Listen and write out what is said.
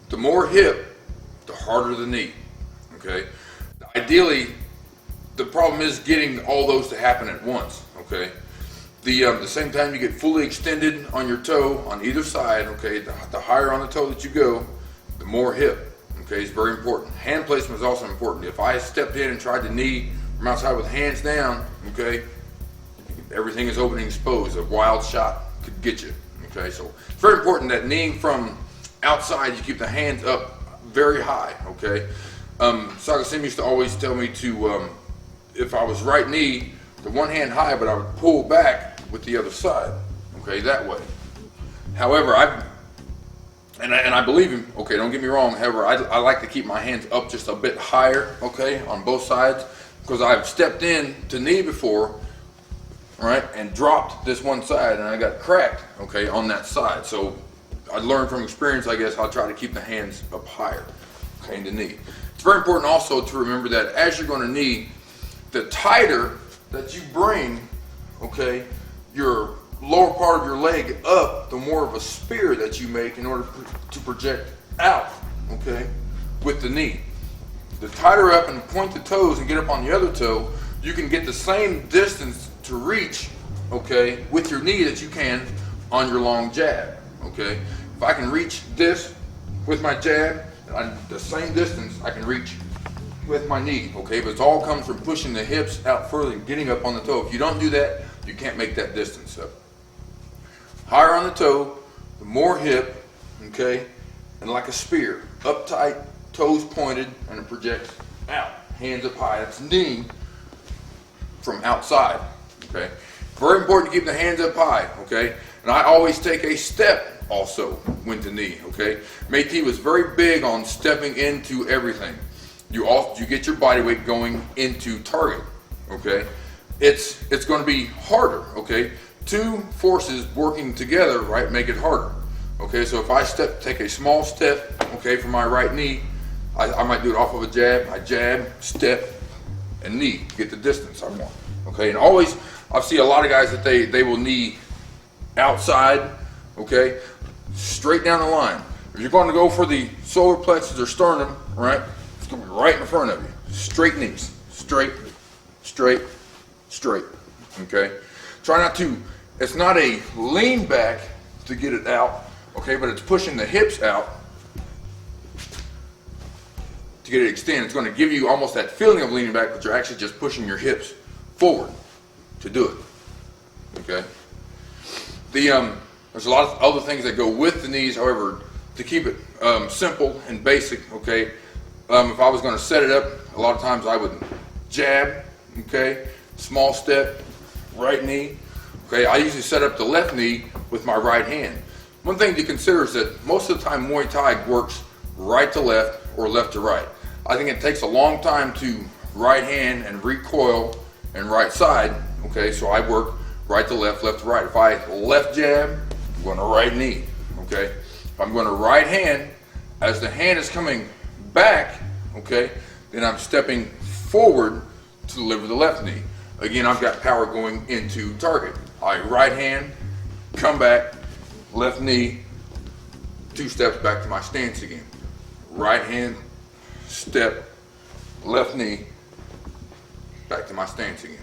The more hip, the harder the knee, okay? Ideally, the problem is getting all those to happen at once, okay? The same time you get fully extended on your toe on either side, okay, the higher on the toe that you go, the more hip, okay, it's very important. Hand placement is also important. If I stepped in and tried to knee from outside with hands down, okay, everything is open and exposed. A wild shot could get you, okay? So it's very important that kneeing from outside, you keep the hands up very high, okay? Sagasim used to always tell me to, if I was right knee, the one hand high, but I would pull back with the other side, okay, that way. However, I believe him, okay, don't get me wrong, however, I like to keep my hands up just a bit higher, okay, on both sides, because I've stepped in to knee before, right, and dropped this one side, and I got cracked, okay, on that side. So I learned from experience, I guess, I'll try to keep the hands up higher, okay, in the knee. It's very important also to remember that as you're going to knee, the tighter that you bring, okay, your lower part of your leg up, the more of a spear that you make in order to project out, okay, with the knee. The tighter up and point the toes and get up on the other toe, you can get the same distance to reach, okay, with your knee that you can on your long jab, okay. If I can reach this with my jab, the same distance I can reach with my knee, okay, but it all comes from pushing the hips out further and getting up on the toe. If you don't do that, you can't make that distance up. Higher on the toe, the more hip, okay, and like a spear, up tight, toes pointed, and it projects out, hands up high. That's knee from outside, okay. Very important to keep the hands up high, okay, and I always take a step also when to knee, okay. Métis was very big on stepping into everything. You get your body weight going into target, okay. It's going to be harder, okay. Two forces working together, right, make it harder, okay. So if I take a small step, okay, for my right knee, I might do it off of a jab. I jab, step, and knee, get the distance I want, okay. And always, I see a lot of guys that they will knee outside, okay, straight down the line. If you're going to go for the solar plexus or sternum, right, it's going to be right in front of you. Straight knees, straight, straight, straight, okay. Try not to, it's not a lean back to get it out, okay, but it's pushing the hips out to get it extended. It's going to give you almost that feeling of leaning back, but you're actually just pushing your hips forward to do it, okay. There's a lot of other things that go with the knees, however, to keep it simple and basic, okay, if I was going to set it up, a lot of times I would jab, okay, small step, right knee, okay. I usually set up the left knee with my right hand. One thing to consider is that most of the time Muay Thai works right to left or left to right. I think it takes a long time to right hand and recoil and right side, okay, so I work right to left, left to right. If I left jab, I'm going to right knee, okay. If I'm going to right hand, as the hand is coming back, okay, then I'm stepping forward to deliver the left knee. Again, I've got power going into target. I right hand, come back, left knee, 2 steps back to my stance again. Right hand, step, left knee, back to my stance again.